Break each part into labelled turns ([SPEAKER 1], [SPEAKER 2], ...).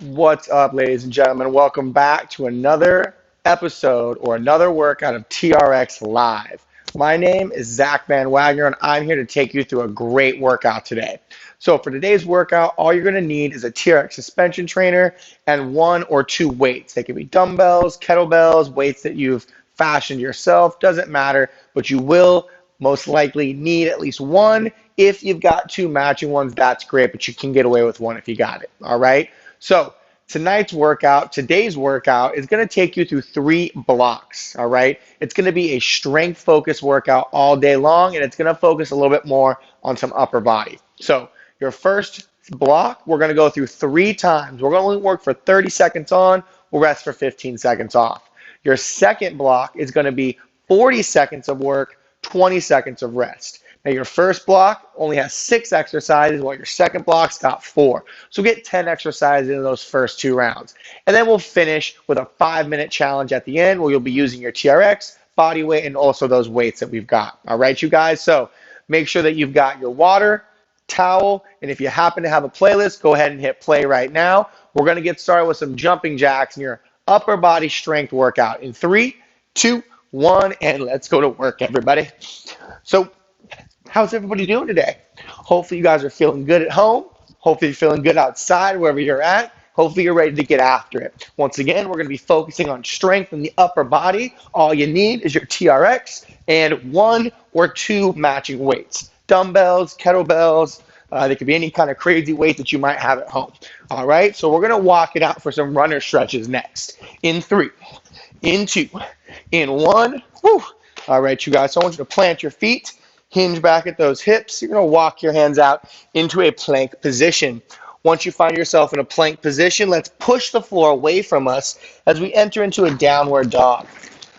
[SPEAKER 1] What's up, ladies and gentlemen? Welcome back to another episode or another workout of TRX Live. My name is Zack Van Wagner, and I'm here to take you through a great workout today. So for today's workout, all you're going to need is a TRX suspension trainer and one or two weights. They can be dumbbells, kettlebells, weights that you've fashioned yourself. Doesn't matter, but you will most likely need at least one. If you've got two matching ones, that's great, but you can get away with one if you got it. All right. So today's workout is going to take you through 3 blocks, all right? It's going to be a strength-focused workout all day long, and it's going to focus a little bit more on some upper body. So your first block, we're going to go through 3 times. We're going to work for 30 seconds on, we'll rest for 15 seconds off. Your second block is going to be 40 seconds of work, 20 seconds of rest. Now your first block only has 6 exercises, while your second block's got 4. So get 10 exercises in those first 2 rounds. And then we'll finish with a 5-minute challenge at the end where you'll be using your TRX, body weight, and also those weights that we've got. All right, you guys? So make sure that you've got your water, towel, and if you happen to have a playlist, go ahead and hit play right now. We're going to get started with some jumping jacks and your upper body strength workout in 3, 2, 1, and let's go to work, everybody. So how's everybody doing today? Hopefully you guys are feeling good at home. Hopefully you're feeling good outside, wherever you're at. Hopefully you're ready to get after it. Once again, we're going to be focusing on strength in the upper body. All you need is your TRX and 1 or 2 matching weights. Dumbbells, kettlebells, they could be any kind of crazy weight that you might have at home. All right, so we're going to walk it out for some runner stretches next. In 3, in 2, in 1. Woo. All right, you guys, so I want you to plant your feet. Hinge back at those hips. You're going to walk your hands out into a plank position. Once you find yourself in a plank position, let's push the floor away from us as we enter into a downward dog.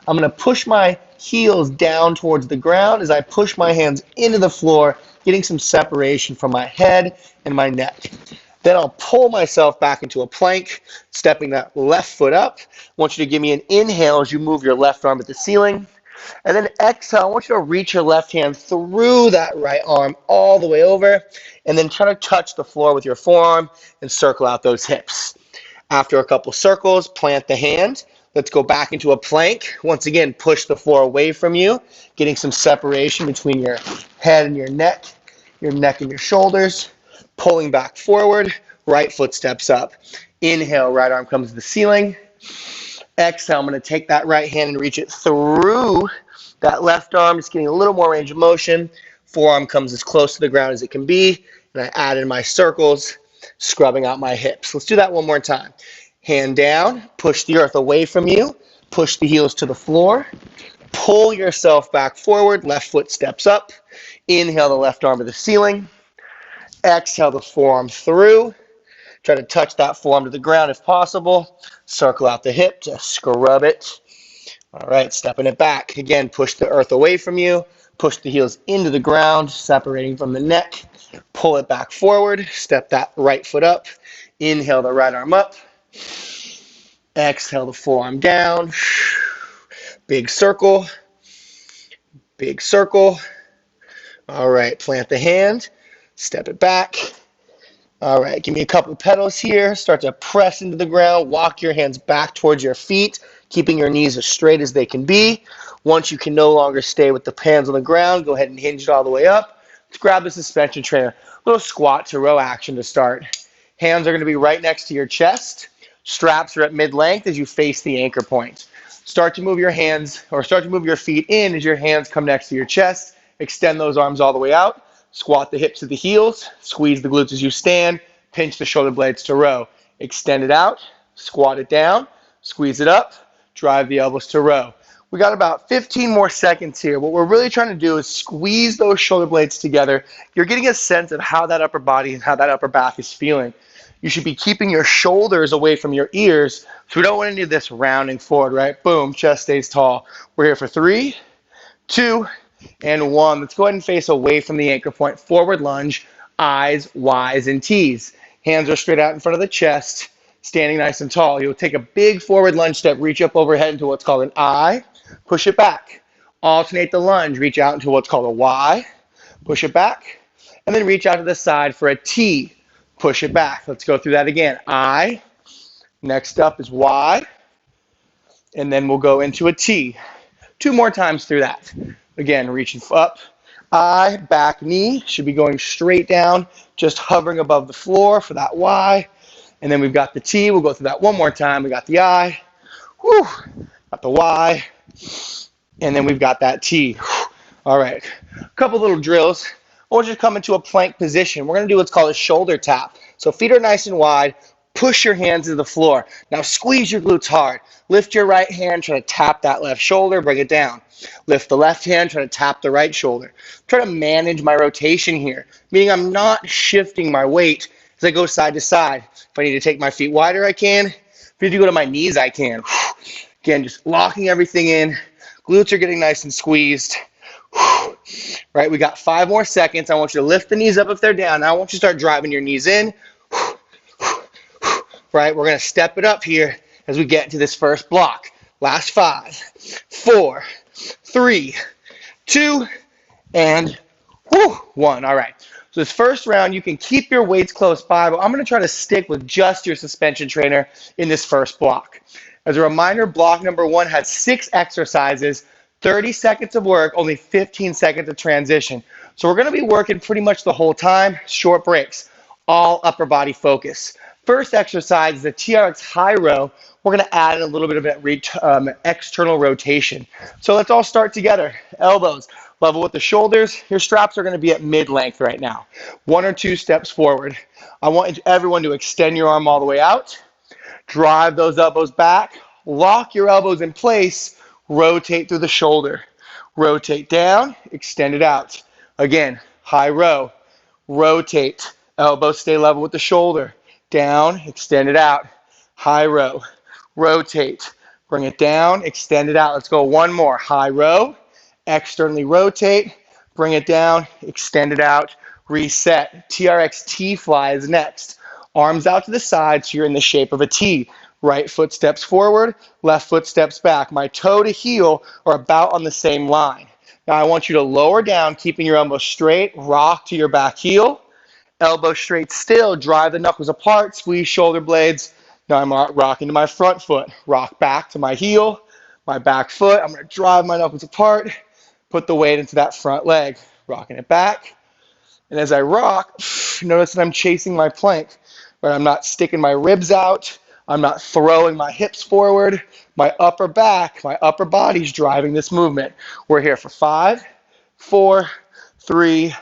[SPEAKER 1] I'm going to push my heels down towards the ground as I push my hands into the floor, getting some separation from my head and my neck. Then I'll pull myself back into a plank, stepping that left foot up. I want you to give me an inhale as you move your left arm at the ceiling. And then exhale, I want you to reach your left hand through that right arm all the way over, and then try to touch the floor with your forearm and circle out those hips. After a couple circles, plant the hand. Let's go back into a plank. Once again, push the floor away from you, getting some separation between your head and your neck and your shoulders. Pulling back forward, right foot steps up. Inhale, right arm comes to the ceiling. Exhale, I'm going to take that right hand and reach it through that left arm, just getting a little more range of motion. Forearm comes as close to the ground as it can be, and I add in my circles, scrubbing out my hips. Let's do that one more time. Hand down, push the earth away from you, push the heels to the floor, pull yourself back forward, left foot steps up. Inhale the left arm to the ceiling. Exhale the forearm through. Try to touch that forearm to the ground if possible. Circle out the hip, just scrub it. All right, stepping it back. Again, push the earth away from you. Push the heels into the ground, separating from the neck. Pull it back forward. Step that right foot up. Inhale the right arm up. Exhale the forearm down. Big circle. Big circle. All right, plant the hand. Step it back. All right, give me a couple pedals here. Start to press into the ground. Walk your hands back towards your feet, keeping your knees as straight as they can be. Once you can no longer stay with the hands on the ground, go ahead and hinge it all the way up. Let's grab the suspension trainer. Little squat to row action to start. Hands are going to be right next to your chest. Straps are at mid-length as you face the anchor point. Start to move your hands, or start to move your feet in as your hands come next to your chest. Extend those arms all the way out. Squat the hips to the heels, squeeze the glutes as you stand, pinch the shoulder blades to row. Extend it out, squat it down, squeeze it up, drive the elbows to row. We got about 15 more seconds here. What we're really trying to do is squeeze those shoulder blades together. You're getting a sense of how that upper body and how that upper back is feeling. You should be keeping your shoulders away from your ears, so we don't want any of this rounding forward, right? Boom, chest stays tall. We're here for 3, 2, and 1. Let's go ahead and face away from the anchor point. Forward lunge, I's, Y's, and T's. Hands are straight out in front of the chest, standing nice and tall. You'll take a big forward lunge step, reach up overhead into what's called an I, push it back. Alternate the lunge, reach out into what's called a Y, push it back, and then reach out to the side for a T, push it back. Let's go through that again. I, Next up is Y, and then we'll go into a T. 2 more times through that. Again, reaching up. I, back knee, should be going straight down, just hovering above the floor for that Y. And then we've got the T. We'll go through that one more time. We got the I. Whew. Got the Y. And then we've got that T. All right. A couple little drills. I want you to come into a plank position. We're going to do what's called a shoulder tap. So feet are nice and wide. Push your hands to the floor. Now squeeze your glutes hard. Lift your right hand, try to tap that left shoulder, bring it down. Lift the left hand, try to tap the right shoulder. Try to manage my rotation here, meaning I'm not shifting my weight as I go side to side. If I need to take my feet wider, I can. If I need to go to my knees, I can. Again, just locking everything in. Glutes are getting nice and squeezed. Right, we got 5 more seconds. I want you to lift the knees up if they're down. Now I want you to start driving your knees in. Right, we're going to step it up here as we get to this first block. Last 5, 4, 3, 2, and 1. All right. So this first round, you can keep your weights close by, but I'm going to try to stick with just your suspension trainer in this first block. As a reminder, block number 1 had 6 exercises, 30 seconds of work, only 15 seconds of transition. So we're going to be working pretty much the whole time, short breaks, all upper body focus. First exercise is the TRX high row. We're going to add in a little bit of that external rotation. So let's all start together. Elbows level with the shoulders. Your straps are going to be at mid-length right now. 1 or 2 steps forward. I want everyone to extend your arm all the way out. Drive those elbows back. Lock your elbows in place. Rotate through the shoulder. Rotate down. Extend it out. Again, high row. Rotate. Elbows stay level with the shoulder. Down, extend it out. High row, rotate, bring it down, extend it out. Let's go one more. High row, externally rotate, bring it down, extend it out, reset. TRX T Fly is next. Arms out to the side so you're in the shape of a T. Right foot steps forward, left foot steps back. My toe to heel are about on the same line. Now I want you to lower down, keeping your elbows straight, rock to your back heel. Elbow straight still, drive the knuckles apart, squeeze shoulder blades. Now I'm rocking to my front foot. Rock back to my heel, my back foot. I'm going to drive my knuckles apart, put the weight into that front leg, rocking it back. And as I rock, notice that I'm chasing my plank. Right? I'm not sticking my ribs out. I'm not throwing my hips forward. My upper back, my upper body's driving this movement. We're here for 5, 4, 3,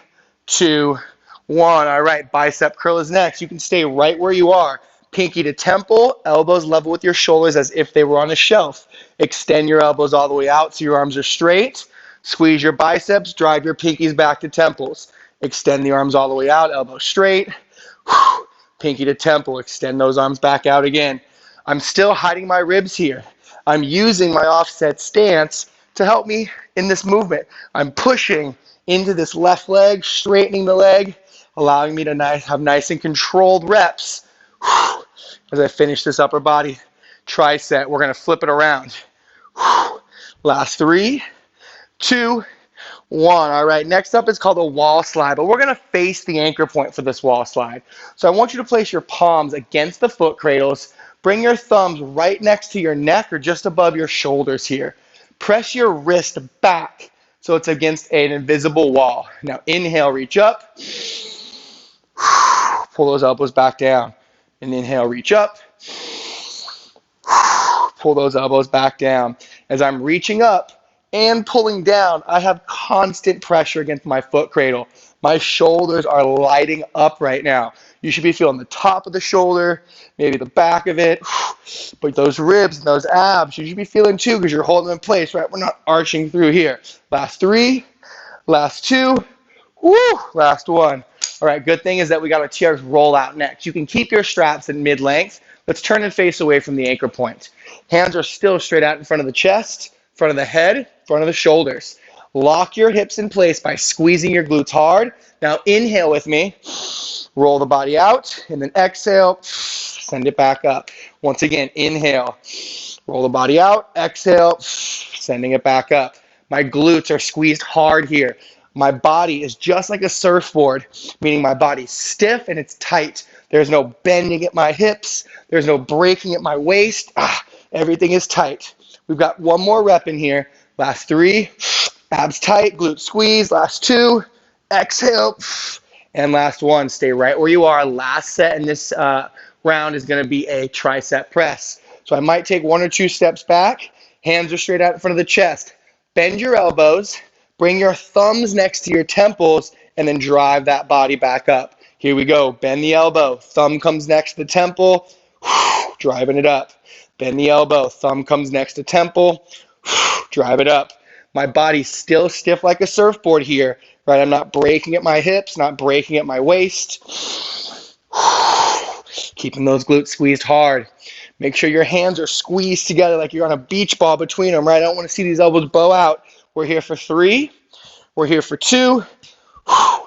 [SPEAKER 1] 2, 1. All right, bicep curl is next. You can stay right where you are. Pinky to temple, elbows level with your shoulders as if they were on a shelf. Extend your elbows all the way out so your arms are straight. Squeeze your biceps, drive your pinkies back to temples. Extend the arms all the way out, elbows straight. Pinky to temple, extend those arms back out again. I'm still hiding my ribs here. I'm using my offset stance to help me in this movement. I'm pushing into this left leg, straightening the leg, allowing me to have nice and controlled reps. As I finish this upper body tricep, we're going to flip it around. Last 3, 2, 1. All right, next up is called a wall slide, but we're going to face the anchor point for this wall slide. So I want you to place your palms against the foot cradles. Bring your thumbs right next to your neck or just above your shoulders here. Press your wrist back so it's against an invisible wall. Now inhale, reach up. Pull those elbows back down. And inhale, reach up. Pull those elbows back down. As I'm reaching up and pulling down, I have constant pressure against my foot cradle. My shoulders are lighting up right now. You should be feeling the top of the shoulder, maybe the back of it. But those ribs and those abs, you should be feeling too because you're holding them in place, right? We're not arching through here. Last 3, last 2, last 1. All right, good thing is that we got a TRX Rollout next. You can keep your straps at mid-length. Let's turn and face away from the anchor point. Hands are still straight out in front of the chest, front of the head, front of the shoulders. Lock your hips in place by squeezing your glutes hard. Now inhale with me. Roll the body out, and then exhale, send it back up. Once again, inhale. Roll the body out, exhale, sending it back up. My glutes are squeezed hard here. My body is just like a surfboard, meaning my body's stiff and it's tight. There's no bending at my hips. There's no breaking at my waist. Everything is tight. We've got one more rep in here. Last 3, abs tight, glute squeeze. Last 2, exhale. And last 1, stay right where you are. Last set in this round is going to be a tricep press. So I might take 1 or 2 steps back. Hands are straight out in front of the chest. Bend your elbows. Bring your thumbs next to your temples and then drive that body back up. Here we go. Bend the elbow. Thumb comes next to the temple. Driving it up. Bend the elbow. Thumb comes next to temple. Drive it up. My body's still stiff like a surfboard here, right? I'm not breaking at my hips, not breaking at my waist. Keeping those glutes squeezed hard. Make sure your hands are squeezed together like you're on a beach ball between them, right? I don't want to see these elbows bow out. We're here for 3. We're here for 2.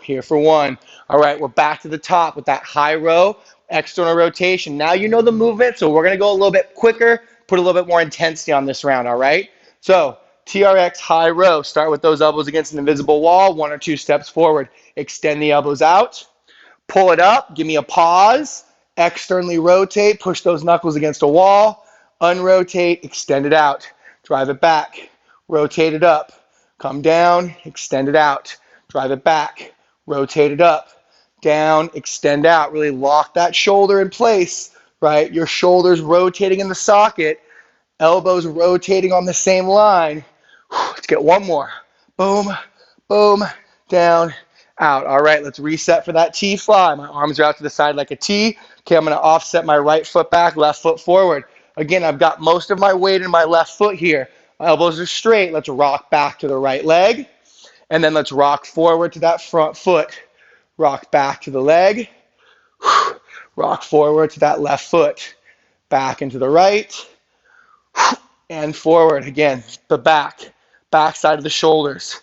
[SPEAKER 1] Here for 1. All right, we're back to the top with that high row, external rotation. Now you know the movement, so we're going to go a little bit quicker, put a little bit more intensity on this round, all right? So TRX high row. Start with those elbows against an invisible wall, 1 or 2 steps forward. Extend the elbows out. Pull it up. Give me a pause. Externally rotate. Push those knuckles against a wall. Unrotate. Extend it out. Drive it back. Rotate it up. Come down. Extend it out. Drive it back. Rotate it up. Down. Extend out. Really lock that shoulder in place, right? Your shoulders rotating in the socket. Elbows rotating on the same line. Let's get 1 more. Boom, boom, down, out. All right, let's reset for that T fly. My arms are out to the side like a T. Okay, I'm going to offset my right foot back, left foot forward. Again, I've got most of my weight in my left foot here. My elbows are straight. Let's rock back to the right leg. And then let's rock forward to that front foot. Rock back to the leg. Rock forward to that left foot. Back into the right. And forward. Again, the back side of the shoulders.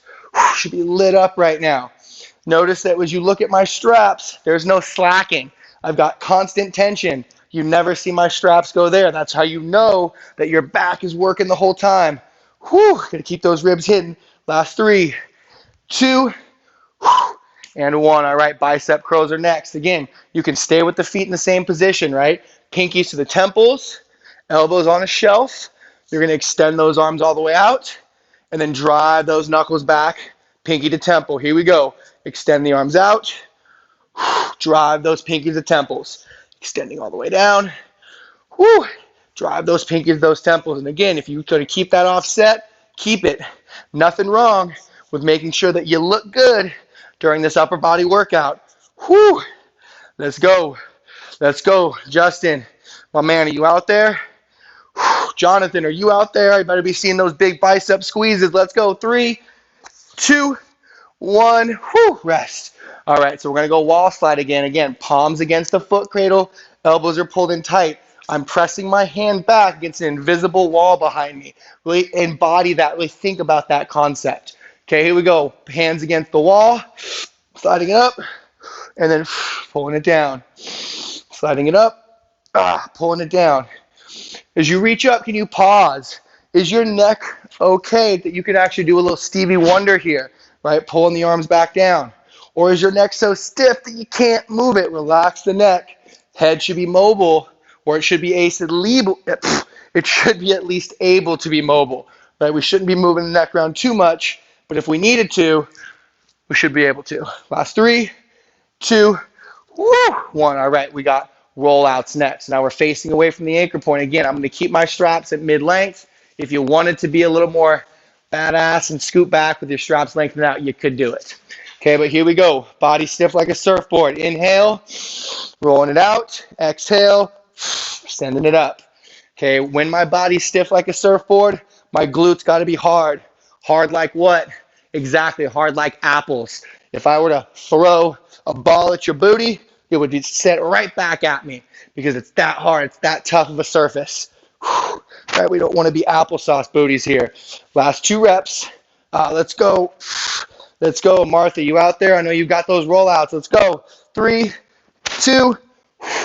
[SPEAKER 1] Should be lit up right now. Notice that as you look at my straps, there's no slacking. I've got constant tension. You never see my straps go there. That's how you know that your back is working the whole time. Gotta keep those ribs hidden. Last 3, 2, and 1. All right, bicep curls are next. Again, you can stay with the feet in the same position, right? Pinkies to the temples, elbows on a shelf. You're gonna extend those arms all the way out and then drive those knuckles back, pinky to temple. Here we go. Extend the arms out. Drive those pinkies to temples. Extending all the way down. Drive those pinkies to those temples. And again, if you're going to keep that offset, keep it. Nothing wrong with making sure that you look good during this upper body workout. Let's go. Let's go. Justin, my man, are you out there? Jonathan, are you out there? I better be seeing those big bicep squeezes. Let's go. 3, 2, 1. Rest. All right, so we're going to go wall slide again. Again, palms against the foot cradle. Elbows are pulled in tight. I'm pressing my hand back against an invisible wall behind me. Really embody that. Really think about that concept. Okay, here we go. Hands against the wall. Sliding it up. And then pulling it down. Sliding it up. Pulling it down. As you reach up, can you pause? Is your neck okay that you can actually do a little Stevie Wonder here, right? Pulling the arms back down. Or is your neck so stiff that you can't move it? Relax the neck. Head should be mobile, or it should be it should be at least able to be mobile, right? We shouldn't be moving the neck around too much, but if we needed to, we should be able to. Last 3, 2, 1. All right, we got rollouts next. Now we're facing away from the anchor point. Again, I'm going to keep my straps at mid-length. If you wanted to be a little more badass and scoot back with your straps lengthened out, you could do it. Okay, but here we go. Body stiff like a surfboard. Inhale, rolling it out. Exhale, sending it up. Okay, when my body's stiff like a surfboard, my glutes got to be hard. Hard like what? Exactly, hard like apples. If I were to throw a ball at your booty, it would be set right back at me because it's that hard. It's that tough of a surface. Right, we don't want to be applesauce booties here. Last 2 reps. Let's go. Let's go. Martha, you out there? I know you got those rollouts. Let's go. 3, 2,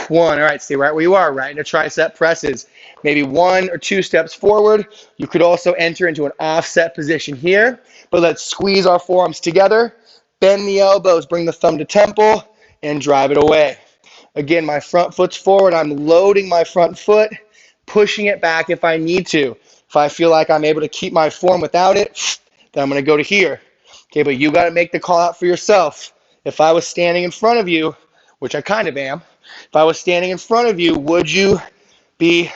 [SPEAKER 1] 1. All right, stay right where you are, right into tricep presses. Maybe 1 or 2 steps forward. You could also enter into an offset position here, but let's squeeze our forearms together. Bend the elbows, bring the thumb to temple, and drive it away. Again, my front foot's forward. I'm loading my front foot, pushing it back if I need to. If I feel like I'm able to keep my form without it, then I'm going to go to here. Okay, but you got to make the call out for yourself. If I was standing in front of you, which I kind of am, if I was standing in front of you, would you be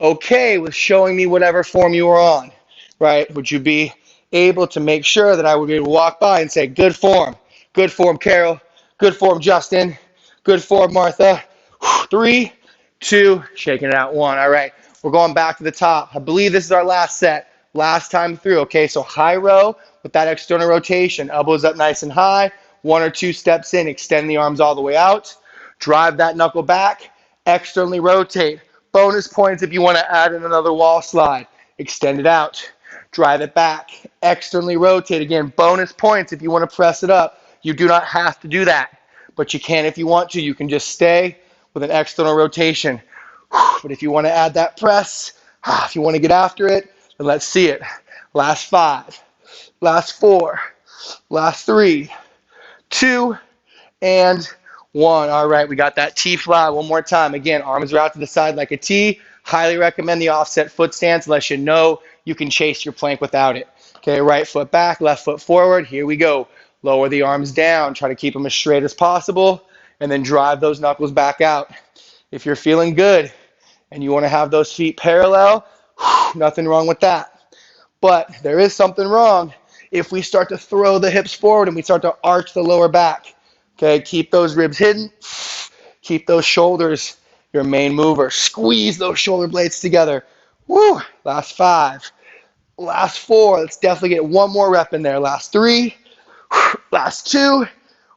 [SPEAKER 1] okay with showing me whatever form you were on, right? Would you be able to make sure that I would be able to walk by and say, good form, Carol, good form, Justin, good form, Martha. 3, 2, shaking it out, 1. All right, we're going back to the top. I believe this is our last set, last time through. Okay, so high row with that external rotation, elbows up nice and high, 1 or 2 steps in, extend the arms all the way out, drive that knuckle back, externally rotate. Bonus points if you want to add in another wall slide. Extend it out. Drive it back. Externally rotate. Again, bonus points if you want to press it up. You do not have to do that, but you can if you want to. You can just stay with an external rotation. But if you want to add that press, if you want to get after it, then let's see it. Last 5. Last 4. Last 3. 2. And 1. All right, we got that T fly one more time. Again, arms are out to the side like a T. Highly recommend the offset foot stance unless you know you can chase your plank without it. Okay, right foot back, left foot forward. Here we go. Lower the arms down. Try to keep them as straight as possible, and then drive those knuckles back out. If you're feeling good and you want to have those feet parallel, nothing wrong with that. But there is something wrong if we start to throw the hips forward and we start to arch the lower back. Okay, keep those ribs hidden. Keep those shoulders your main mover. Squeeze those shoulder blades together. Woo! Last 5. Last 4. Let's definitely get one more rep in there. Last 3. Last 2.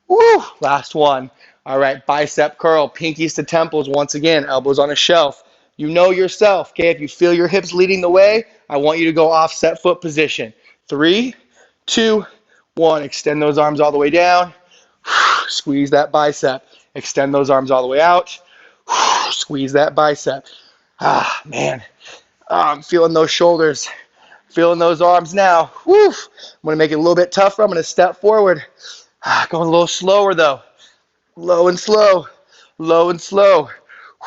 [SPEAKER 1] Woo! Last 1. All right, bicep curl, pinkies to temples. Once again, elbows on a shelf. You know yourself, okay? If you feel your hips leading the way, I want you to go offset foot position. 3, 2, 1. Extend those arms all the way down. Squeeze that bicep. Extend those arms all the way out. Squeeze that bicep. Ah, man. I'm feeling those shoulders. Feeling those arms now. Woo. I'm going to make it a little bit tougher. I'm going to step forward. Going a little slower, though. Low and slow. Low and slow.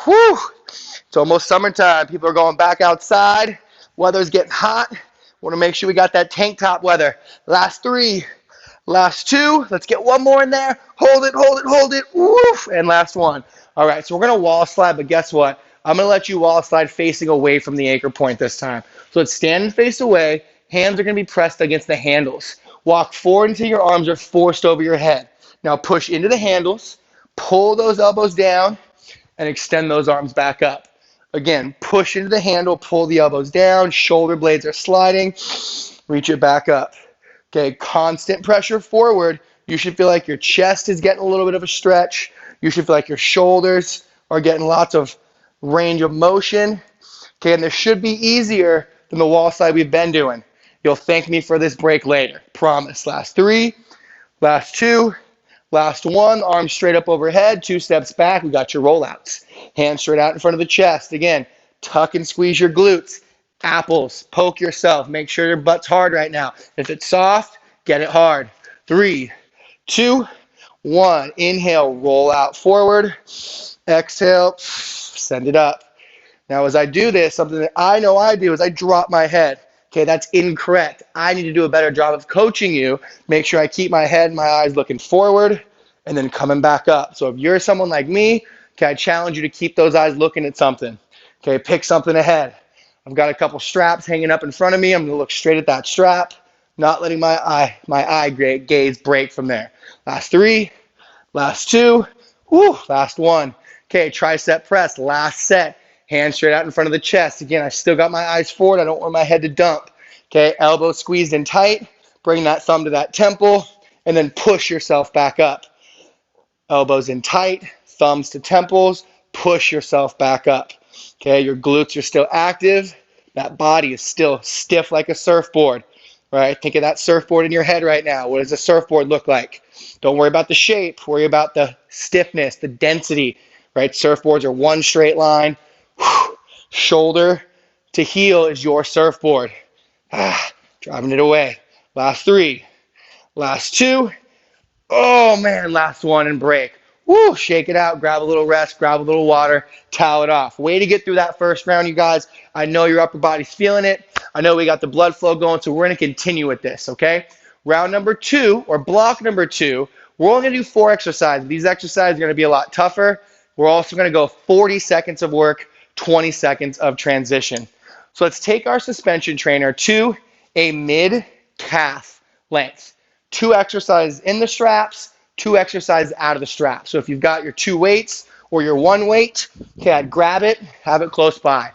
[SPEAKER 1] Woo. It's almost summertime. People are going back outside. Weather's getting hot. Want to make sure we got that tank top weather. Last 3. Last 2. Let's get one more in there. Hold it, hold it, hold it. Woof. And last 1. All right, so we're going to wall slide, but guess what? I'm going to let you wall slide facing away from the anchor point this time. So let's stand and face away. Hands are going to be pressed against the handles. Walk forward until your arms are forced over your head. Now push into the handles. Pull those elbows down and extend those arms back up. Again, push into the handle, pull the elbows down. Shoulder blades are sliding. Reach it back up. Okay, constant pressure forward. You should feel like your chest is getting a little bit of a stretch. You should feel like your shoulders are getting lots of range of motion. Okay, and this should be easier than the wall slide we've been doing. You'll thank me for this break later. Promise. Last 3, last 2, last 1. Arms straight up overhead, 2 steps back. We got your rollouts. Hands straight out in front of the chest. Again, tuck and squeeze your glutes. Apples, poke yourself. Make sure your butt's hard right now. If it's soft, get it hard. 3, 2, 1. Inhale, roll out forward. Exhale, send it up. Now, as I do this, something that I know I do is I drop my head. Okay, that's incorrect. I need to do a better job of coaching you. Make sure I keep my head and my eyes looking forward and then coming back up. So if you're someone like me, okay, I challenge you to keep those eyes looking at something. Okay, pick something ahead. I've got a couple straps hanging up in front of me. I'm going to look straight at that strap, not letting my eye gaze break from there. Last 3, last 2, woo, last 1. Okay, tricep press, last set. Hands straight out in front of the chest. Again, I still got my eyes forward. I don't want my head to dump. Okay, elbows squeezed in tight. Bring that thumb to that temple, and then push yourself back up. Elbows in tight, thumbs to temples, push yourself back up. Okay, your glutes are still active. That body is still stiff like a surfboard, right? Think of that surfboard in your head right now. What does a surfboard look like? Don't worry about the shape. Worry about the stiffness, the density, right? Surfboards are one straight line. Shoulder to heel is your surfboard. Driving it away. Last 3, last 2, Oh man, last one and break. Woo, shake it out, grab a little rest, grab a little water, towel it off. Way to get through that first round, you guys. I know your upper body's feeling it. I know we got the blood flow going, so we're gonna continue with this, okay? Round number 2, or block number 2, we're only gonna do 4 exercises. These exercises are gonna be a lot tougher. We're also gonna go 40 seconds of work, 20 seconds of transition. So let's take our suspension trainer to a mid-calf length. 2 exercises in the straps, 2 exercises out of the straps. So if you've got your 2 weights or your 1 weight, okay, I'd grab it, have it close by.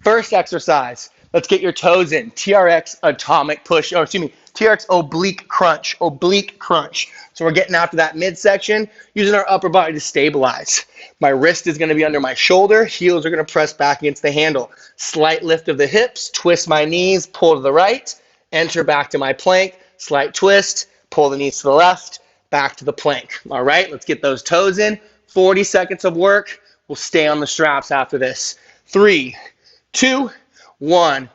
[SPEAKER 1] First exercise, let's get your toes in. TRX Atomic Push, or excuse me, TRX Oblique Crunch, Oblique Crunch. So we're getting after that midsection, using our upper body to stabilize. My wrist is gonna be under my shoulder, heels are gonna press back against the handle. Slight lift of the hips, twist my knees, pull to the right, enter back to my plank, slight twist, pull the knees to the left, back to the plank. All right, let's get those toes in. 40 seconds of work. We'll stay on the straps after this. 3, 2, 1.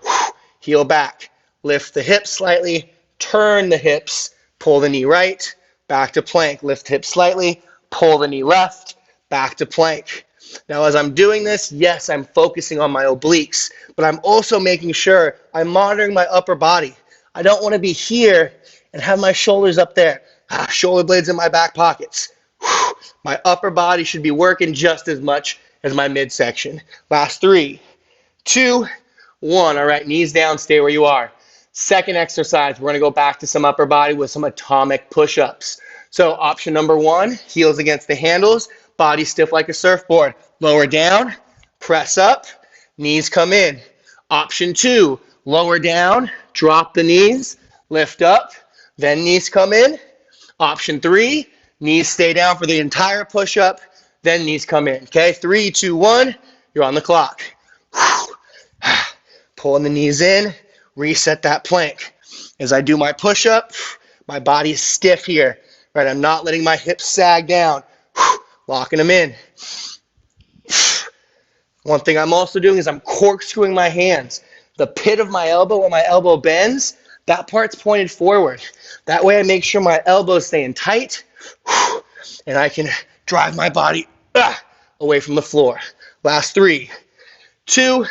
[SPEAKER 1] Heel back. Lift the hips slightly, turn the hips, pull the knee right, back to plank. Lift hips slightly, pull the knee left, back to plank. Now as I'm doing this, yes, I'm focusing on my obliques, but I'm also making sure I'm monitoring my upper body. I don't want to be here and have my shoulders up there, shoulder blades in my back pockets. My upper body should be working just as much as my midsection. Last 3, 2, 1. All right, knees down, stay where you are. Second exercise, we're going to go back to some upper body with some atomic push-ups. So option number 1, heels against the handles, body stiff like a surfboard. Lower down, press up, knees come in. Option 2, lower down, drop the knees, lift up, then knees come in. Option 3, knees stay down for the entire push-up, then knees come in. Okay, 3, 2, 1, you're on the clock. Pulling the knees in, reset that plank. As I do my push-up, my body is stiff here. Right, I'm not letting my hips sag down. Locking them in. One thing I'm also doing is I'm corkscrewing my hands. The pit of my elbow, when my elbow bends, that part's pointed forward. That way I make sure my elbow's staying tight and I can drive my body away from the floor. Last 3, 2,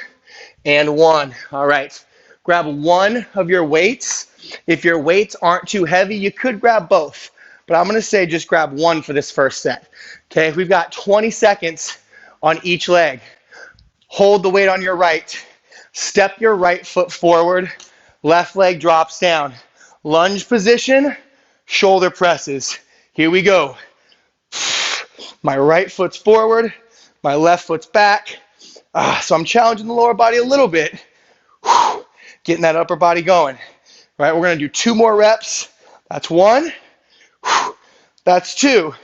[SPEAKER 1] and 1. All right, grab one of your weights. If your weights aren't too heavy, you could grab both, but I'm gonna say just grab one for this first set. Okay, we've got 20 seconds on each leg. Hold the weight on your right. Step your right foot forward. Left leg drops down. Lunge position, shoulder presses. Here we go. My right foot's forward, my left foot's back. So I'm challenging the lower body a little bit. Getting that upper body going. All right, we're gonna do 2 more reps. That's 1. That's 2.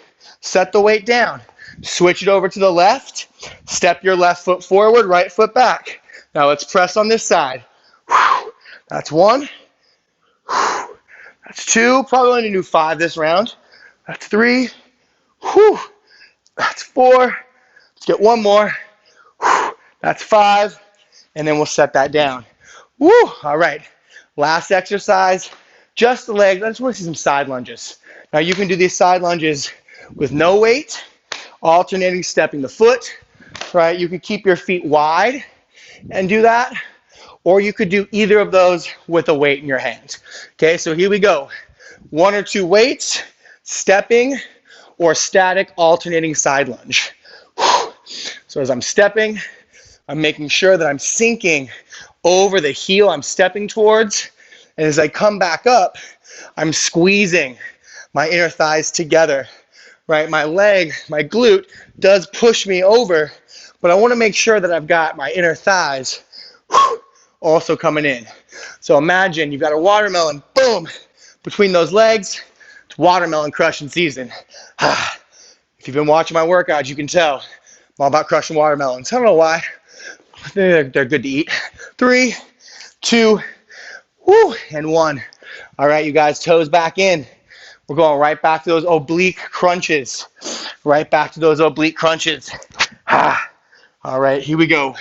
[SPEAKER 1] Set the weight down. Switch it over to the left. Step your left foot forward, right foot back. Now let's press on this side. That's 1. That's 2. Probably only do 5 this round. That's 3. That's 4. Let's get 1 more. That's 5. And then we'll set that down. All right. Last exercise. Just the legs. I just want to see some side lunges. Now you can do these side lunges with no weight, alternating stepping the foot, right? You could keep your feet wide and do that, or you could do either of those with a weight in your hand. Okay, so here we go. 1 or 2 weights, stepping, or static alternating side lunge. So as I'm stepping, I'm making sure that I'm sinking over the heel I'm stepping towards, and as I come back up, I'm squeezing my inner thighs together, right? My leg, my glute does push me over, but I want to make sure that I've got my inner thighs also coming in. So imagine you've got a watermelon, boom, between those legs. It's watermelon crushing season. If you've been watching my workouts, you can tell I'm all about crushing watermelons. I don't know why. They're good to eat. 3, 2, and 1. All right, you guys, toes back in. We're going right back to those oblique crunches. Right back to those oblique crunches. All right, here we go.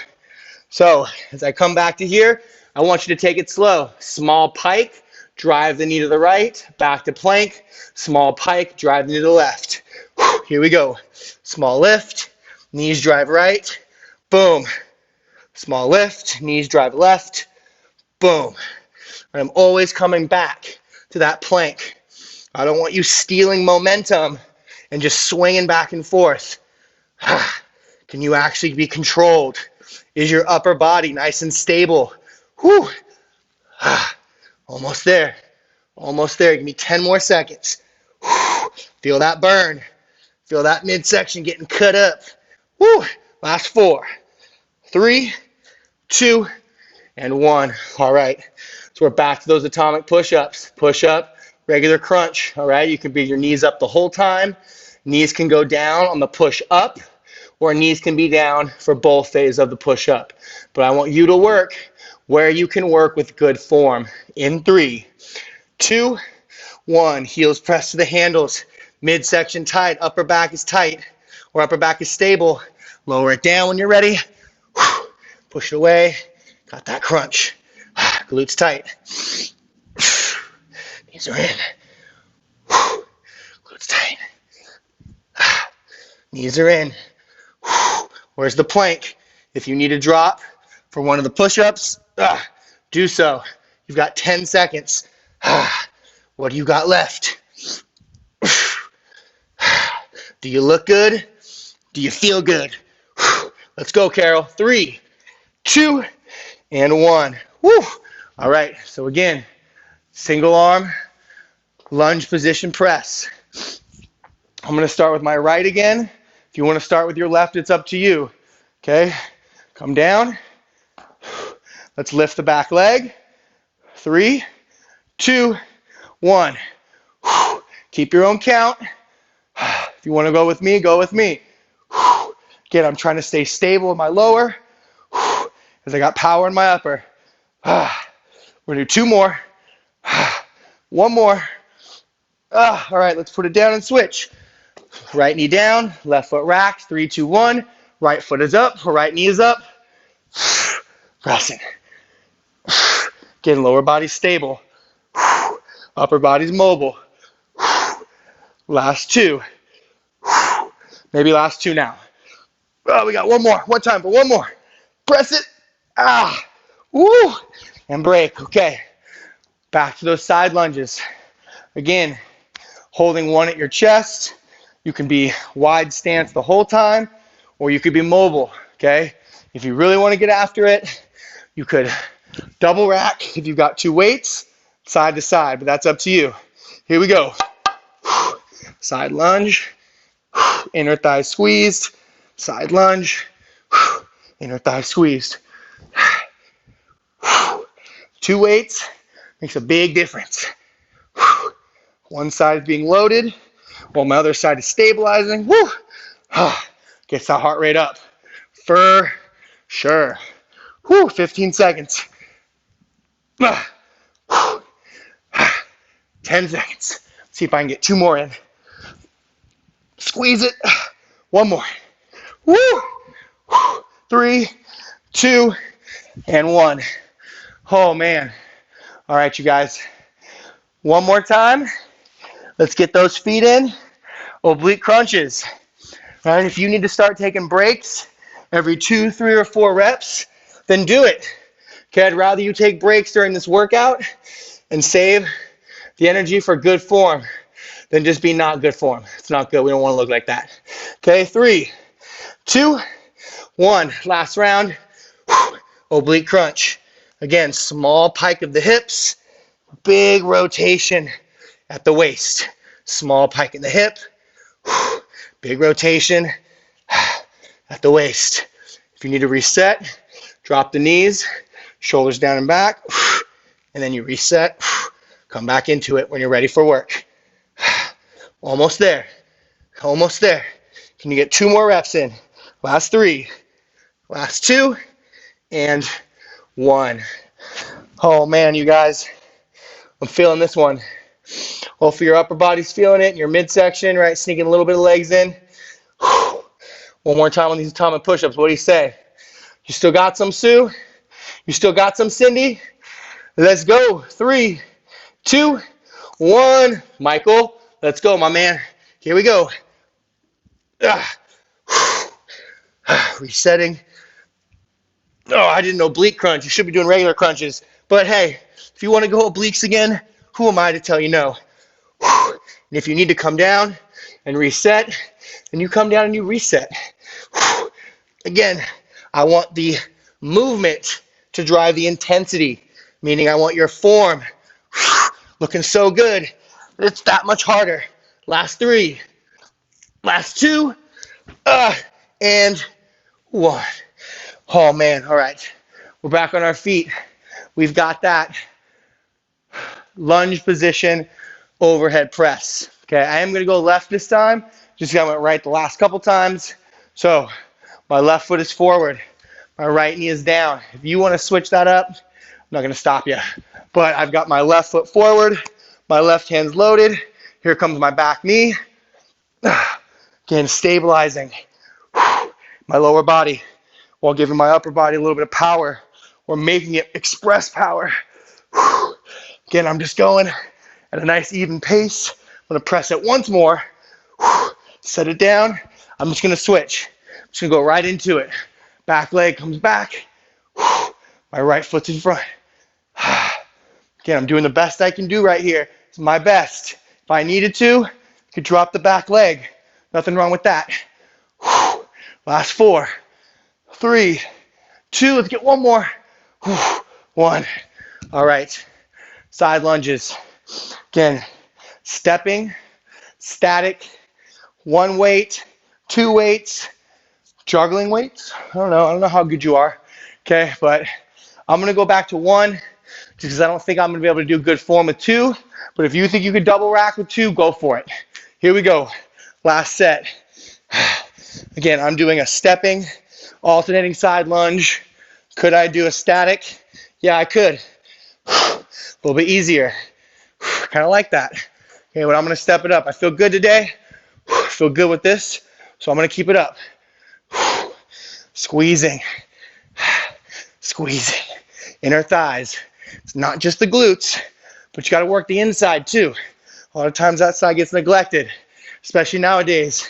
[SPEAKER 1] So as I come back to here, I want you to take it slow. Small pike, drive the knee to the right, back to plank, small pike, drive the knee to the left. Here we go. Small lift, knees drive right, boom. Small lift, knees drive left, boom. And I'm always coming back to that plank. I don't want you stealing momentum and just swinging back and forth. Can you actually be controlled? Is your upper body nice and stable? Whew. Almost there. Almost there. Give me 10 more seconds. Feel that burn. Feel that midsection getting cut up. Woo. Last 4, 3, 2, and 1. All right. So we're back to those atomic push-ups. Push up, regular crunch. All right. You can be your knees up the whole time. Knees can go down on the push up, or knees can be down for both phases of the push up. But I want you to work where you can work with good form. In 3, 2, 1. Heels press to the handles. Midsection tight. Upper back is tight, or upper back is stable. Lower it down when you're ready. Push it away. Got that crunch. Glutes tight. Knees are in. Glutes tight. Knees are in. Where's the plank? If you need to drop for one of the push-ups, do so. You've got 10 seconds. What do you got left? Do you look good? Do you feel good? Let's go, Carol. 3, 2, and 1. Woo! All right, so again, single arm, lunge position press. I'm going to start with my right again. If you want to start with your left, it's up to you. Okay, come down. Let's lift the back leg. 3, 2, 1. Keep your own count. If you want to go with me, go with me. Again, I'm trying to stay stable in my lower because I got power in my upper. We're going to do 2 more. 1 more. All right, let's put it down and switch. Right knee down, left foot racked. 3, 2, 1. Right foot is up, right knee is up. Pressing. Getting lower body stable. Upper body's mobile. Last 2. Maybe last 2 now. Oh, we got 1 more. One time for 1 more. Press it. Woo. And break. Okay. Back to those side lunges. Again, holding one at your chest. You can be wide stance the whole time, or you could be mobile. Okay. If you really want to get after it, you could double rack if you've got 2 weights, side to side, but that's up to you. Here we go. Side lunge. Inner thigh squeezed. Side lunge. Inner thigh squeezed. 2 weights makes a big difference. One side is being loaded while my other side is stabilizing. Woo! Gets that heart rate up. For sure. 15 seconds. 10 seconds. See if I can get 2 more in. Squeeze it. 1 more. Woo! 3, 2, and 1. Oh, man. All right, you guys. 1 more time. Let's get those feet in. Oblique crunches. All right, if you need to start taking breaks every 2, 3, or 4 reps, then do it. Okay, I'd rather you take breaks during this workout and save the energy for good form than just be not good form. It's not good. We don't want to look like that. Okay, 3, 2, 1. Last round. Oblique crunch. Again, small pike of the hips, big rotation at the waist. Small pike in the hip, big rotation at the waist. If you need to reset, drop the knees, shoulders down and back, and then you reset. Come back into it when you're ready for work. Almost there. Almost there. Can you get 2 more reps in? Last 3. Last 2. And 1. Oh man, you guys. I'm feeling this one. Hopefully your upper body's feeling it, and your midsection, right? Sneaking a little bit of legs in. 1 more time on these atomic push-ups. What do you say? You still got some, Sue? You still got some, Cindy? Let's go. 3, 2, 1. Michael, let's go, my man. Here we go. Resetting. Oh, I didn't oblique crunch. You should be doing regular crunches. But hey, if you want to go obliques again, who am I to tell you no? And if you need to come down and reset, then you come down and you reset. Again, I want the movement to drive the intensity, meaning I want your form looking so good that it's that much harder. Last 3, last 2, and 1. Oh man, all right. We're back on our feet. We've got that lunge position overhead press. Okay, I am gonna go left this time, just because I went right the last couple times. So my left foot is forward, my right knee is down. If you wanna switch that up, I'm not gonna stop you. But I've got my left foot forward, my left hand's loaded. Here comes my back knee. Again, stabilizing my lower body while giving my upper body a little bit of power or making it express power. Again, I'm just going at a nice even pace. I'm gonna press it once more, set it down. I'm just gonna switch. I'm just gonna go right into it. Back leg comes back. My right foot's in front. Again, I'm doing the best I can do right here. It's my best. If I needed to, I could drop the back leg. Nothing wrong with that. Last 4, 3, 2, let's get one more. 1. All right, side lunges. Again, stepping, static, 1 weight, 2 weights, juggling weights. I don't know how good you are, okay? But I'm gonna go back to 1, just because I don't think I'm gonna be able to do good form with 2. But if you think you could double rack with 2, go for it. Here we go, last set. Again, I'm doing a stepping, alternating side lunge. Could I do a static? Yeah, I could. A little bit easier. Kind of like that. Okay, but I'm going to step it up. I feel good today. I feel good with this, so I'm going to keep it up. Squeezing. Squeezing. Inner thighs. It's not just the glutes, but you got to work the inside too. A lot of times that side gets neglected, especially nowadays.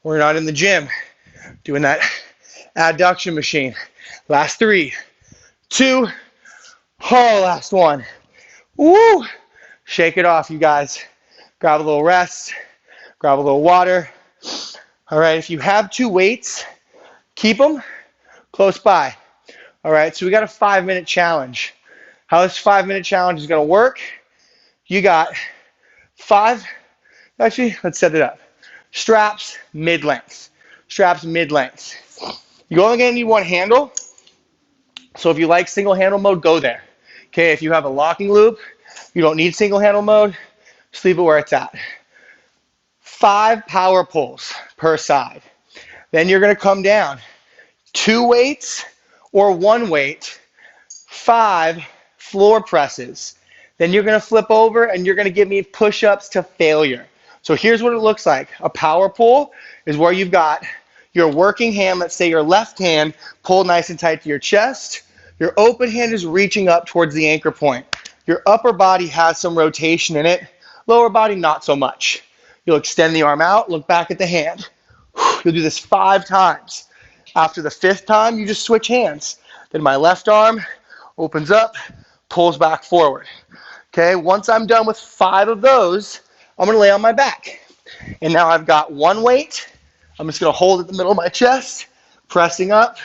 [SPEAKER 1] We're not in the gym doing that adduction machine. Last 3, 2, last 1. Woo! Shake it off, you guys. Grab a little rest, grab a little water. All right, if you have 2 weights, keep them close by. All right, so we got a 5-minute challenge. How this 5-minute challenge is gonna work, you got 5, actually, let's set it up. Straps mid-length. Straps mid-length. You're only gonna need 1 handle. So if you like single handle mode, go there. Okay, if you have a locking loop, you don't need single handle mode, just leave it where it's at. 5 power pulls per side. Then you're gonna come down. 2 weights or 1 weight, 5 floor presses. Then you're gonna flip over and you're gonna give me push-ups to failure. So here's what it looks like. A power pull is where you've got your working hand, let's say your left hand, pulled nice and tight to your chest. Your open hand is reaching up towards the anchor point. Your upper body has some rotation in it. Lower body, not so much. You'll extend the arm out, look back at the hand. You'll do this 5 times. After the 5th time, you just switch hands. Then my left arm opens up, pulls back forward. Okay, once I'm done with 5 of those, I'm gonna lay on my back. And now I've got 1 weight. I'm just gonna hold it in the middle of my chest, pressing up.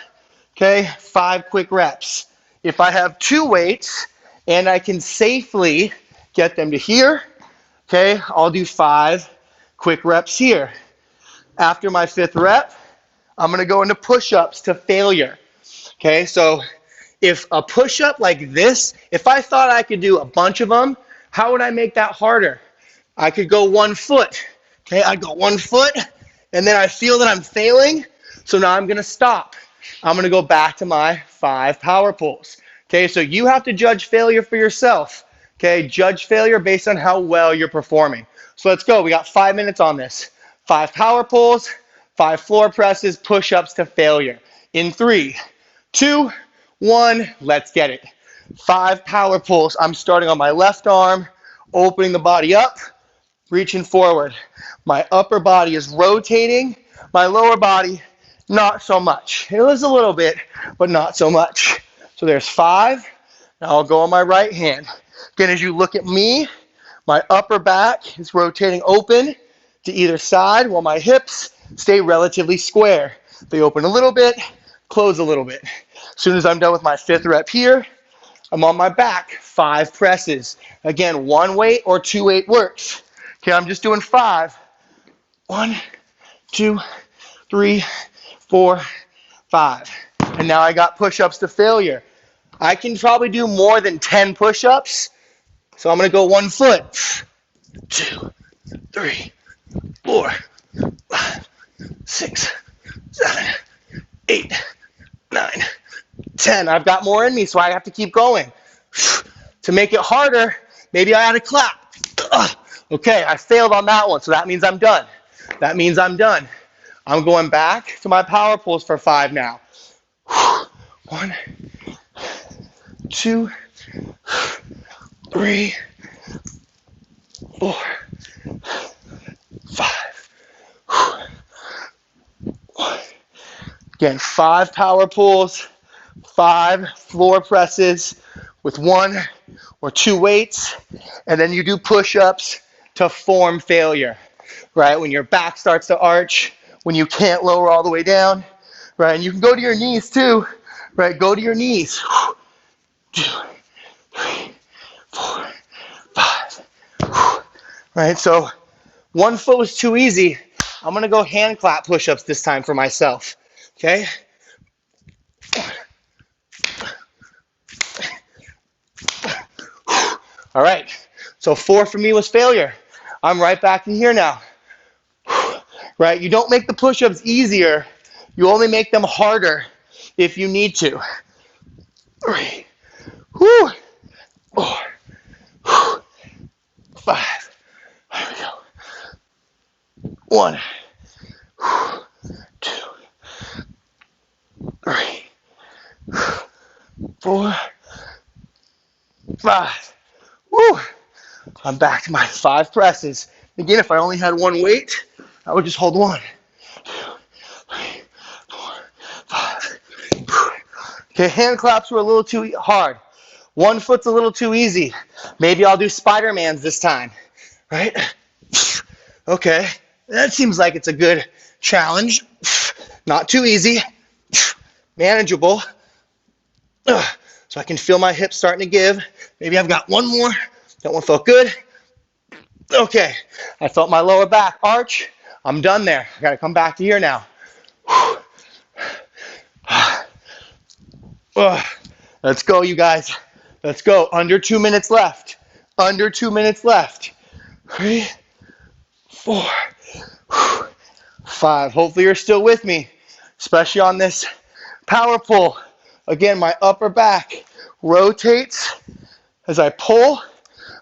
[SPEAKER 1] Okay, 5 quick reps. If I have 2 weights and I can safely get them to here, okay, I'll do 5 quick reps here. After my 5th rep, I'm gonna go into push-ups to failure. Okay, so if a push-up like this, if I thought I could do a bunch of them, how would I make that harder? I could go 1 foot. Okay, I'd go 1 foot, and then I feel that I'm failing, so now I'm gonna stop. I'm gonna go back to my 5 power pulls. Okay, so you have to judge failure for yourself. Okay, judge failure based on how well you're performing. So let's go, we got 5 minutes on this. 5 power pulls, 5 floor presses, push-ups to failure. In 3, 2, 1, let's get it. 5 power pulls. I'm starting on my left arm, opening the body up, reaching forward. My upper body is rotating, my lower body, not so much. It was a little bit, but not so much. So there's 5. Now I'll go on my right hand. Again, as you look at me, my upper back is rotating open to either side while my hips stay relatively square. They open a little bit, close a little bit. As soon as I'm done with my 5th rep here, I'm on my back, 5 presses. Again, 1 weight or 2 weight works. Okay, I'm just doing 5. 1, 2, 3, 4, 5. And now I got push-ups to failure. I can probably do more than 10 push-ups, so I'm going to go 1 foot. 2, 3, 4, 5, 6, 7, 8, 9, 10. I've got more in me, so I have to keep going. To make it harder, maybe I ought to clap. Okay, I failed on that one, so that means I'm done. That means I'm done. I'm going back to my power pulls for 5 now. 1, 2, 3, 4, 5. Again, 5 power pulls, 5 floor presses with 1 or 2 weights, and then you do push-ups to form failure, right? When your back starts to arch, when you can't lower all the way down, right? And you can go to your knees too, right? Go to your knees. 2, 3, 4, 5. Right? So 1 foot was too easy. I'm going to go hand clap push-ups this time for myself. Okay? All right. So 4 for me was failure. I'm right back in here now. Right? You don't make the push-ups easier. You only make them harder if you need to. 3, 4, 5. There we go. 1, 2, 3, 4, 5. Woo! I'm back to my 5 presses. Again, if I only had 1 weight, I would just hold 1, 2, 3, 4, 5. Okay, hand claps were a little too hard. 1 foot's a little too easy. Maybe I'll do Spider-Mans this time, right? Okay, that seems like it's a good challenge. Not too easy, manageable. So I can feel my hips starting to give. Maybe I've got 1 more. That one felt good. Okay, I felt my lower back arch. I'm done there. I gotta come back to here now. Let's go, you guys. Let's go. Under 2 minutes left. Under 2 minutes left. 3, 4, 5. Hopefully you're still with me, especially on this power pull. Again, my upper back rotates as I pull.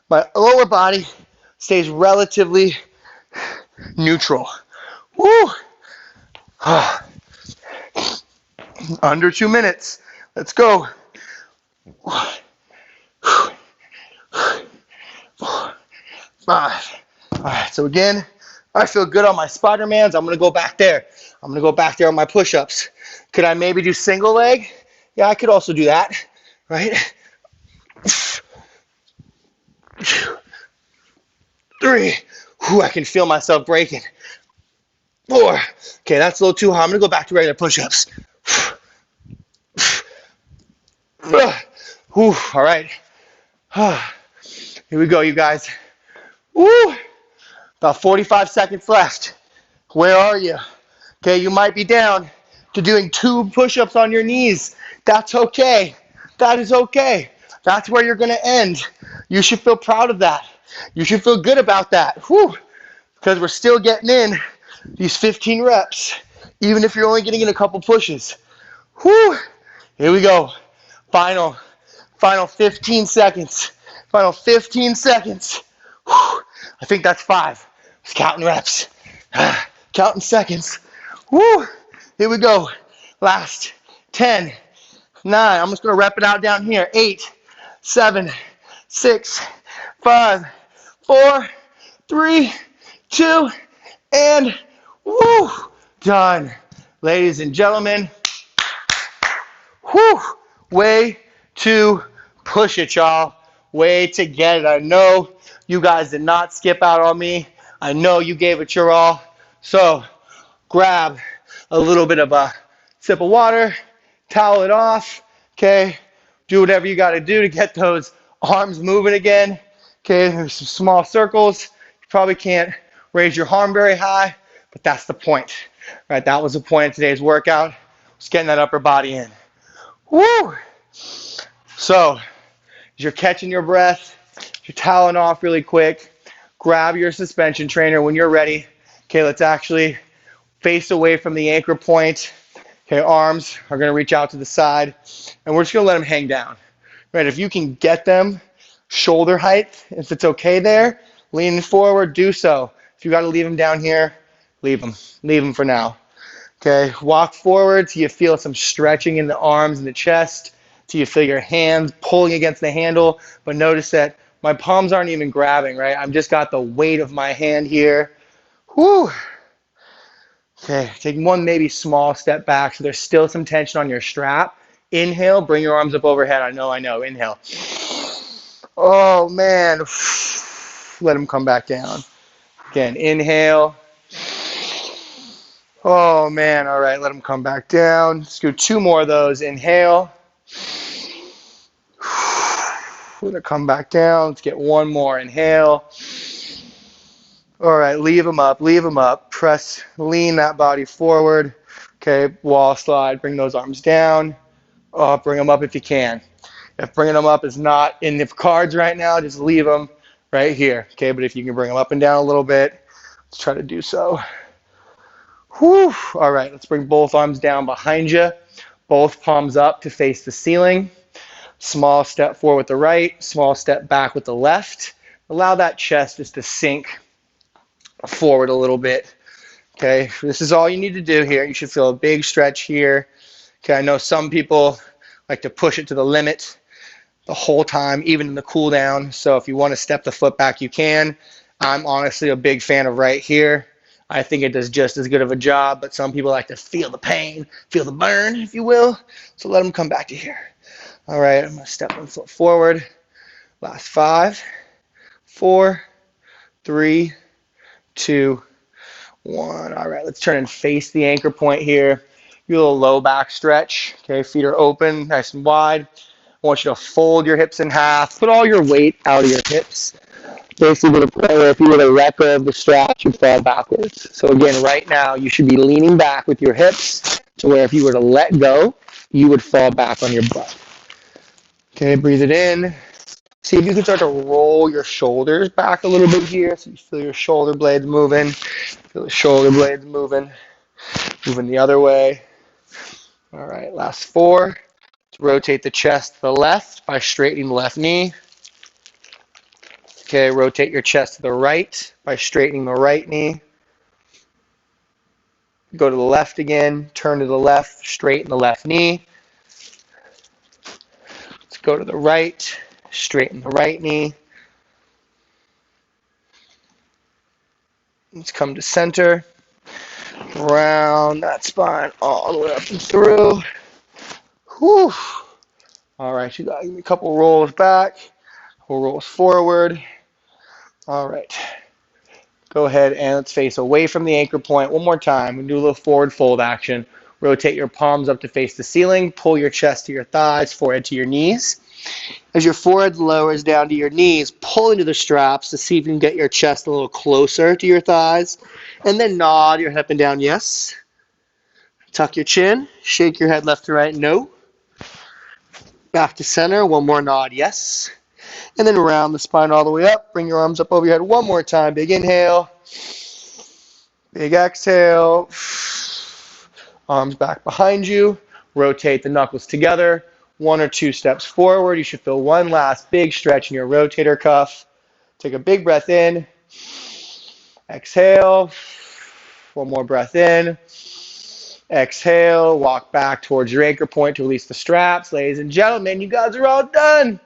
[SPEAKER 1] My lower body stays relatively neutral. Woo! Under 2 minutes. Let's go. 1, 2, 3, 4, 5. All right, so again, I feel good on my Spider-Mans. I'm going to go back there. I'm going to go back there on my push-ups. Could I maybe do single leg? Yeah, I could also do that, right? 2, 3. Whew, I can feel myself breaking. 4. Okay, that's a little too high. I'm going to go back to regular push-ups. Whew, all right. Here we go, you guys. Woo! About 45 seconds left. Where are you? Okay, you might be down to doing 2 push-ups on your knees. That's okay. That is okay. That's where you're going to end. You should feel proud of that. You should feel good about that. Whew! Because we're still getting in these 15 reps, even if you're only getting in a couple pushes. Whew! Here we go. Final 15 seconds. Final 15 seconds. Whew. I think that's 5. Just counting reps. Counting seconds. Woo! Here we go. Last 10, 9. I'm just going to rep it out down here. 8, 7, 6, 5, 4, 3, 2, and woo, done. Ladies and gentlemen, whew, way to push it, y'all. Way to get it. I know you guys did not skip out on me. I know you gave it your all. So grab a little bit of a sip of water, towel it off, okay? Do whatever you got to do to get those arms moving again. Okay, there's some small circles. You probably can't raise your arm very high, but that's the point. Right, that was the point of today's workout. Just getting that upper body in. Woo! So, as you're catching your breath, you're toweling off really quick, grab your suspension trainer when you're ready. Okay, let's actually face away from the anchor point. Okay, arms are going to reach out to the side, and we're just going to let them hang down. Right, if you can get them shoulder height, if it's okay there, leaning forward, do so. If you got to leave them down here, leave them for now. Okay, walk forward till you feel some stretching in the arms and the chest, till you feel your hands pulling against the handle, but notice that my palms aren't even grabbing, right? I've just got the weight of my hand here. Whew. Okay, take one maybe small step back so there's still some tension on your strap. Inhale, bring your arms up overhead. I know. Inhale. Oh, man. Let them come back down. Again, inhale. Oh, man. All right, let them come back down. Let's do 2 more of those. Inhale. Let it come back down. Let's get 1 more. Inhale. All right, leave them up. Press, lean that body forward. Okay, wall slide. Bring those arms down. Bring them up if you can. If bringing them up is not in the cards right now, just leave them right here. Okay, but if you can bring them up and down a little bit, let's try to do so. Whew. All right, let's bring both arms down behind you. Both palms up to face the ceiling. Small step forward with the right, small step back with the left. Allow that chest just to sink forward a little bit. Okay, this is all you need to do here. You should feel a big stretch here. Okay, I know some people like to push it to the limit the whole time, even in the cool down. So if you want to step the foot back, you can. I'm honestly a big fan of right here. I think it does just as good of a job, but some people like to feel the pain, feel the burn, if you will. So let them come back to here. All right, I'm going to step 1 foot forward. Last 5, 4, 3, 2, 1. All right, let's turn and face the anchor point here. Do a little low back stretch. Okay, feet are open, nice and wide. I want you to fold your hips in half. Put all your weight out of your hips. Basically, to the point where if you were to let go of the strap, you'd fall backwards. So again, right now, you should be leaning back with your hips to where if you were to let go, you would fall back on your butt. Okay, breathe it in. See if you can start to roll your shoulders back a little bit here. So you feel your shoulder blades moving. Feel the shoulder blades moving. Moving the other way. All right, last 4. Rotate the chest to the left by straightening the left knee. Okay, rotate your chest to the right by straightening the right knee. Go to the left again, turn to the left, straighten the left knee. Let's go to the right, straighten the right knee. Let's come to center. Round that spine all the way up and through. Whew. All right, you got a couple rolls back, couple rolls forward. All right. Go ahead and let's face away from the anchor point one more time. We'll do a little forward fold action. Rotate your palms up to face the ceiling. Pull your chest to your thighs, forehead to your knees. As your forehead lowers down to your knees, pull into the straps to see if you can get your chest a little closer to your thighs. And then nod your head up and down, yes. Tuck your chin. Shake your head left to right, no. Back to center, one more nod, yes. And then round the spine all the way up. Bring your arms up over your head one more time. Big inhale. Big exhale. Arms back behind you. Rotate the knuckles together. 1 or 2 steps forward. You should feel one last big stretch in your rotator cuff. Take a big breath in. Exhale. One more breath in. Exhale. Walk back towards your anchor point to release the straps. Ladies and gentlemen, you guys are all done.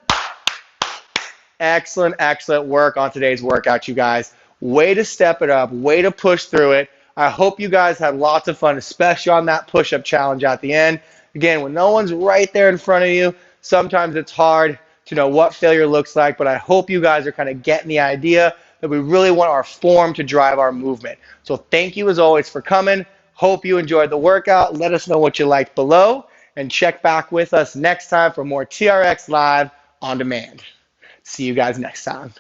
[SPEAKER 1] Excellent, excellent work on today's workout, you guys. Way to step it up, way to push through it. I hope you guys had lots of fun, especially on that push-up challenge at the end. Again, when no one's right there in front of you, sometimes it's hard to know what failure looks like, but I hope you guys are kind of getting the idea that we really want our form to drive our movement. So thank you as always for coming. Hope you enjoyed the workout. Let us know what you liked below, and check back with us next time for more TRX Live on Demand. See you guys next time.